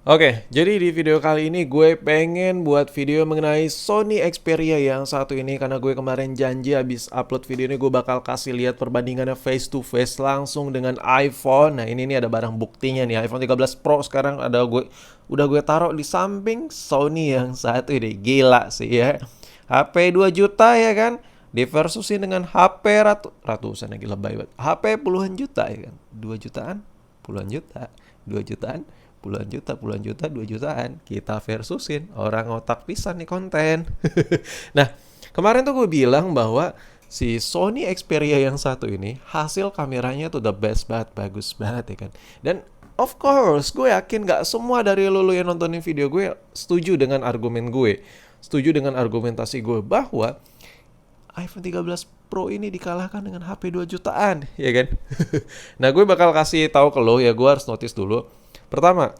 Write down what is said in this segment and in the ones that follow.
Oke, jadi di video kali ini gue pengen buat video mengenai Sony Xperia yang satu ini karena gue kemarin janji habis upload video ini gue bakal kasih lihat perbandingannya face to face langsung dengan iPhone. Nah, ini nih ada barang buktinya nih iPhone 13 Pro sekarang udah gue taruh di samping Sony yang satu ini. Gila sih ya. HP 2 juta ya kan? Diversusin dengan HP ratusan lagi lebay banget. HP puluhan juta ya kan? 2 jutaan, puluhan juta, 2 jutaan, puluhan juta, 2 jutaan. Kita versusin. Orang otak pisan nih konten. Nah, kemarin tuh gue bilang bahwa si Sony Xperia yang satu ini hasil kameranya tuh the best banget, bagus banget ya kan. Dan of course, gue yakin gak semua dari lo yang nontonin video gue setuju dengan argumen gue. Setuju dengan argumentasi gue bahwa iPhone 13 Pro ini dikalahkan dengan HP 2 jutaan, ya kan? Nah, gue bakal kasih tahu ke lo ya, gue harus notice dulu. Pertama,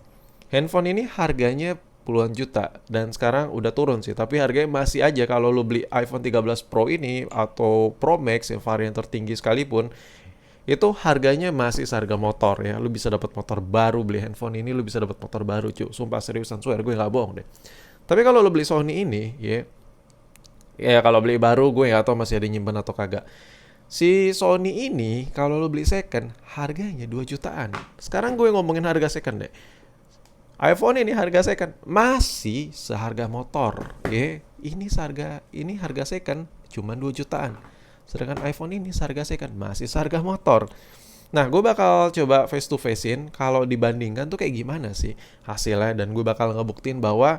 handphone ini harganya puluhan juta dan sekarang udah turun sih, tapi harganya masih aja kalau lo beli iPhone 13 Pro ini atau Pro Max yang varian tertinggi sekalipun, itu harganya masih seharga motor ya. Lu bisa dapat motor baru beli handphone ini, lu bisa dapat motor baru, cuy. Sumpah seriusan, swear gue nggak bohong deh. Tapi kalau lu beli Sony ini, ya kalau beli baru gue nggak tahu masih ada nyimpen atau kagak. Si Sony ini kalau lo beli second harganya 2 jutaan. Sekarang gue ngomongin harga second deh. iPhone ini harga second masih seharga motor, ya. Ini harga second cuma 2 jutaan. Sedangkan iPhone ini seharga second masih seharga motor. Nah, gue bakal coba face to facein kalau dibandingkan tuh kayak gimana sih hasilnya dan gue bakal ngebuktiin bahwa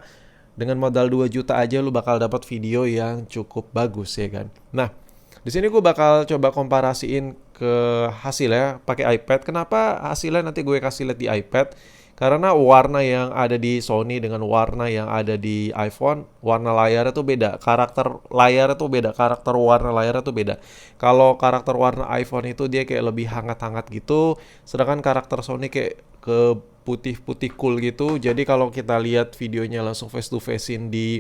dengan modal 2 juta aja lu bakal dapat video yang cukup bagus ya kan. Nah, di sini gue bakal coba komparasiin ke hasilnya pakai iPad. Kenapa hasilnya nanti gue kasih lihat di iPad? Karena warna yang ada di Sony dengan warna yang ada di iPhone, warna layarnya tuh beda, karakter layarnya tuh beda, karakter warna layarnya tuh beda. Kalau karakter warna iPhone itu dia kayak lebih hangat-hangat gitu, sedangkan karakter Sony kayak ke putih-putih cool gitu. Jadi kalau kita lihat videonya langsung face to facein di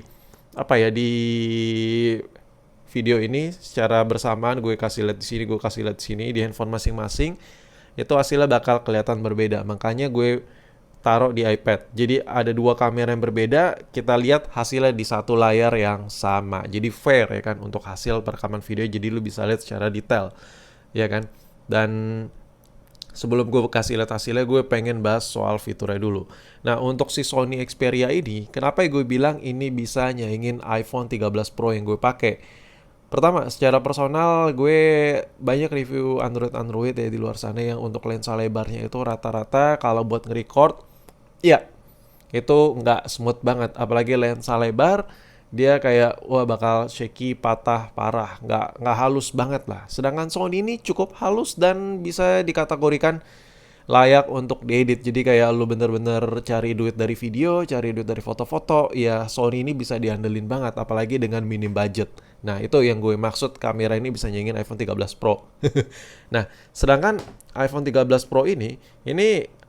apa ya di video ini secara bersamaan, gue kasih lihat di sini, gue kasih lihat di sini di handphone masing-masing, itu hasilnya bakal kelihatan berbeda. Makanya gue taruh di iPad. Jadi ada dua kamera yang berbeda, kita lihat hasilnya di satu layar yang sama. Jadi fair ya kan untuk hasil perekaman video, jadi lu bisa lihat secara detail. Ya kan? Dan sebelum gue kasih lihat hasilnya, gue pengen bahas soal fiturnya dulu. Nah, untuk si Sony Xperia ini, kenapa gue bilang ini bisa nyaingin iPhone 13 Pro yang gue pakai? Pertama, secara personal gue banyak review Android ya di luar sana yang untuk lensa lebarnya itu rata-rata kalau buat nge-record, iya, itu nggak smooth banget. Apalagi lensa lebar, dia kayak wah bakal shaky, patah, parah, nggak halus banget lah. Sedangkan Sony ini cukup halus dan bisa dikategorikan layak untuk diedit. Jadi kayak lu bener-bener cari duit dari video, cari duit dari foto-foto, ya Sony ini bisa diandelin banget apalagi dengan minim budget. Nah, itu yang gue maksud kamera ini bisa nyanyiin iPhone 13 Pro. Nah, sedangkan iPhone 13 Pro ini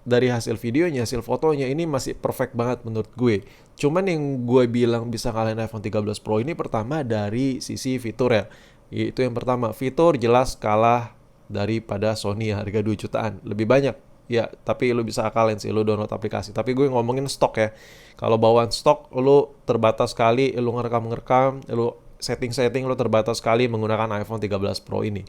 dari hasil videonya, hasil fotonya ini masih perfect banget menurut gue. Cuman yang gue bilang bisa ngalahin iPhone 13 Pro ini pertama dari sisi fitur ya. Itu yang pertama, fitur jelas kalah daripada Sony harga 2 jutaan. Lebih banyak. Ya, tapi lu bisa akalin sih, lu download aplikasi. Tapi gue ngomongin stok ya. Kalau bawaan stok, lu terbatas sekali, lu ngerekam-ngerekam, lu setting-setting lu terbatas sekali menggunakan iPhone 13 Pro ini.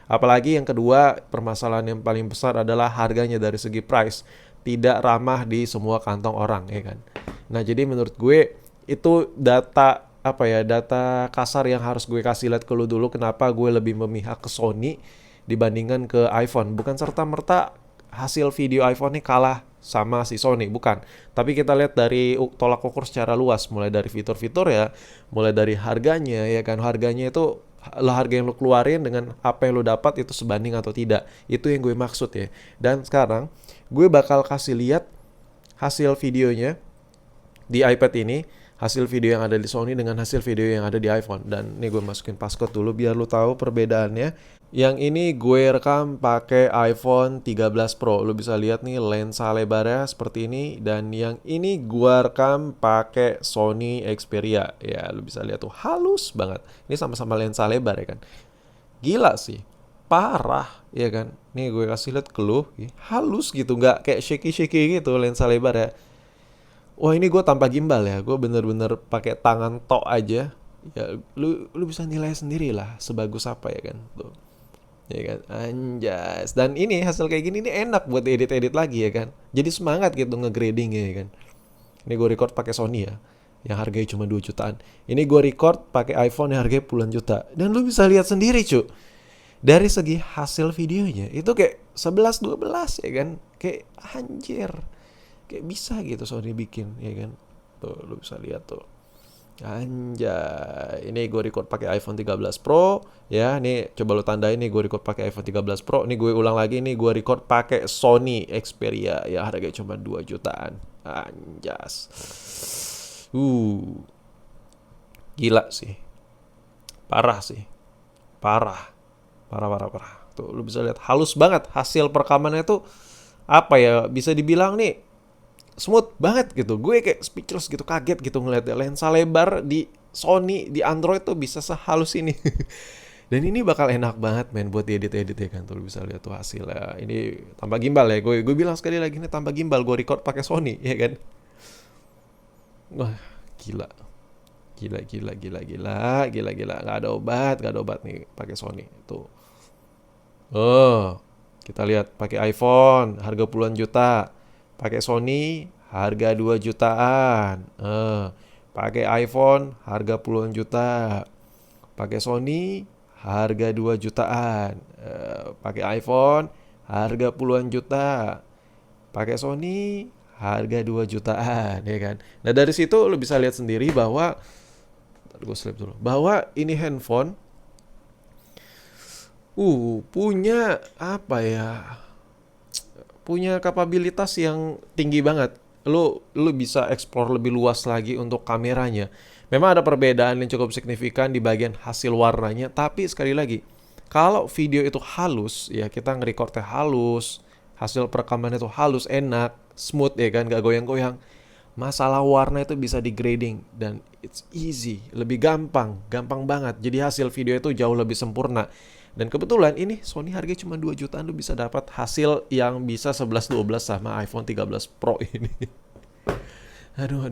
Apalagi yang kedua, permasalahan yang paling besar adalah harganya dari segi price. Tidak ramah di semua kantong orang, ya kan. Nah, jadi menurut gue itu data kasar yang harus gue kasih lihat ke lu dulu kenapa gue lebih memihak ke Sony dibandingkan ke iPhone. Bukan serta-merta hasil video iPhone ini kalah sama si Sony, bukan. Tapi kita lihat dari tolak ukur secara luas, mulai dari fitur-fitur ya, mulai dari harganya ya kan. Harganya itu harga yang lo keluarin dengan apa yang lo dapat itu sebanding atau tidak. Itu yang gue maksud ya. Dan sekarang gue bakal kasih lihat hasil videonya di iPad ini, hasil video yang ada di Sony dengan hasil video yang ada di iPhone. Dan ini gue masukin passcode dulu biar lu tahu perbedaannya. Yang ini gue rekam pakai iPhone 13 Pro. Lu bisa lihat nih lensa lebarnya seperti ini. Dan yang ini gue rekam pakai Sony Xperia. Ya lu bisa lihat tuh halus banget. Ini sama-sama lensa lebar ya kan. Gila sih. Parah ya kan. Nih gue kasih lihat ke lu. Halus gitu. Nggak kayak shaky-shaky gitu lensa lebar ya. Wah, ini gue tanpa gimbal ya, gue bener-bener pakai tangan tok aja. Ya, lu bisa nilai sendiri lah sebagus apa ya kan tuh. Ya kan, anjas. Dan ini hasil kayak gini ini enak buat edit-edit lagi ya kan. Jadi semangat gitu ngegrading ya kan. Ini gue record pakai Sony ya, yang harganya cuma 2 jutaan. Ini gue record pakai iPhone yang harganya puluhan juta. Dan lu bisa lihat sendiri cu, dari segi hasil videonya itu kayak 11 12 ya kan. Kayak anjir. Kayak bisa gitu Sony bikin ya kan. Tuh lu bisa lihat tuh. Anjay, ini gue record pakai iPhone 13 Pro ya. Nih coba lu tandain nih gue record pakai iPhone 13 Pro. Ini gue ulang lagi nih, gue record pakai Sony Xperia ya, harganya cuma 2 jutaan. Anjas. Uh, Gila sih. Parah sih. Parah. Parah parah parah. Tuh lu bisa lihat halus banget hasil perekamannya tuh, apa ya, bisa dibilang nih smooth banget gitu. Gue kayak speechless gitu, kaget gitu ngeliatnya. Lensa lebar di Sony di Android tuh bisa sehalus ini. Dan ini bakal enak banget men buat edit-edit ya kan. Tuh lu bisa lihat tuh hasilnya. Ini tanpa gimbal ya. Gue bilang sekali lagi ini tanpa gimbal. Gue record pakai Sony ya kan. Wah, gila. Gila gila gila gila gila gila. Gak ada obat nih pakai Sony. Tuh. Oh, kita lihat pakai iPhone harga puluhan juta, pakai Sony harga 2 jutaan. Pakai iPhone harga puluhan juta, pakai Sony harga 2 jutaan. Pakai iPhone harga puluhan juta, pakai Sony harga 2 jutaan ya kan. Nah, dari situ lo bisa lihat sendiri bahwa gue slip dulu. Bahwa ini handphone punya apa ya? Punya kapabilitas yang tinggi banget. Lu bisa explore lebih luas lagi untuk kameranya. Memang ada perbedaan yang cukup signifikan di bagian hasil warnanya, tapi sekali lagi, kalau video itu halus, ya kita nge-recordnya halus, hasil perekaman itu halus, enak, smooth ya kan, gak goyang-goyang. Masalah warna itu bisa di grading dan it's easy, lebih gampang, gampang banget. Jadi hasil video itu jauh lebih sempurna. Dan kebetulan ini Sony harganya cuma 2 jutaan, lu bisa dapat hasil yang bisa 11 12 sama iPhone 13 Pro ini. Aduh,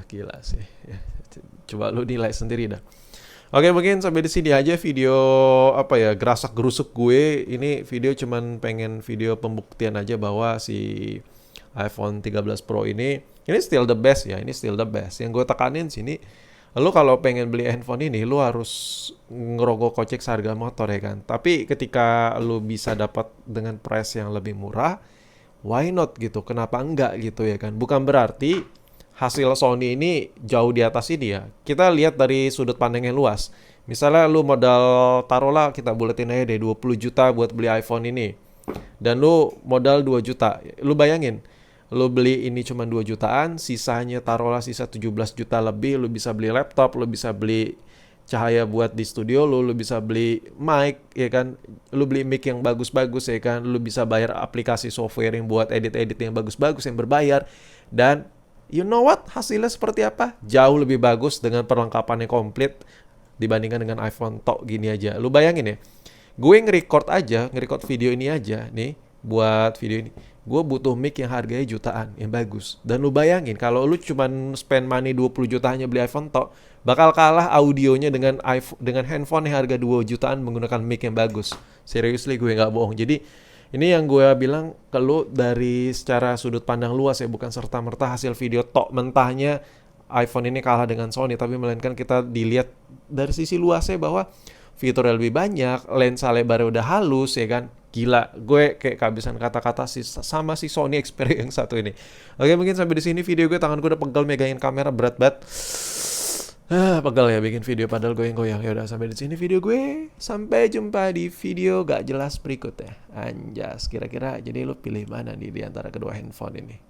gila sih. Ya, coba lu nilai sendiri dah. Oke, mungkin sampai di sini aja video apa ya, gerasak gerusuk gue. Ini video cuman pengen video pembuktian aja bahwa si iPhone 13 Pro ini still the best ya, ini still the best. Yang gue tekanin sini, lu kalau pengen beli handphone ini, lu harus ngerogoh kocek seharga motor ya kan. Tapi ketika lu bisa dapat dengan price yang lebih murah, why not gitu? Kenapa enggak gitu ya kan? Bukan berarti hasil Sony ini jauh di atas ini ya. Kita lihat dari sudut pandang yang luas. Misalnya lu modal, taruhlah kita buletin aja deh 20 juta buat beli iPhone ini. Dan lu modal 2 juta. Lu bayangin, lu beli ini cuma 2 jutaan, sisanya taruhlah sisa 17 juta lebih, lu bisa beli laptop, lu bisa beli cahaya buat di studio lu bisa beli mic ya kan, lu beli mic yang bagus-bagus ya kan, lu bisa bayar aplikasi software yang buat edit-edit yang bagus-bagus yang berbayar, dan you know what, hasilnya seperti apa? Jauh lebih bagus dengan perlengkapan yang komplit dibandingkan dengan iPhone tok gini aja. Lu bayangin ya, gue nge-record video ini aja nih, buat video ini gue butuh mic yang harganya jutaan, yang bagus. Dan lu bayangin kalau lu cuman spend money 20 juta hanya beli iPhone tok, bakal kalah audionya dengan iPhone, dengan handphone yang harga 2 jutaan menggunakan mic yang bagus. Seriously, gue nggak bohong. Jadi ini yang gue bilang ke lu dari secara sudut pandang luas ya, bukan serta-merta hasil video tok mentahnya iPhone ini kalah dengan Sony, tapi melainkan kita dilihat dari sisi luasnya bahwa fiturnya lebih banyak, lensa lebarnya udah halus ya kan. Gila, gue kayak kehabisan kata-kata sih sama si Sony Xperia yang satu ini. Oke, mungkin sampai di sini video gue, tangan gue udah pegel megangin kamera berat banget. Pegel ya bikin video padahal goyang-goyang. Ya udah, sampai di sini video gue. Sampai jumpa di video gak jelas berikutnya. Anjas, kira-kira jadi lu pilih mana nih di antara kedua handphone ini?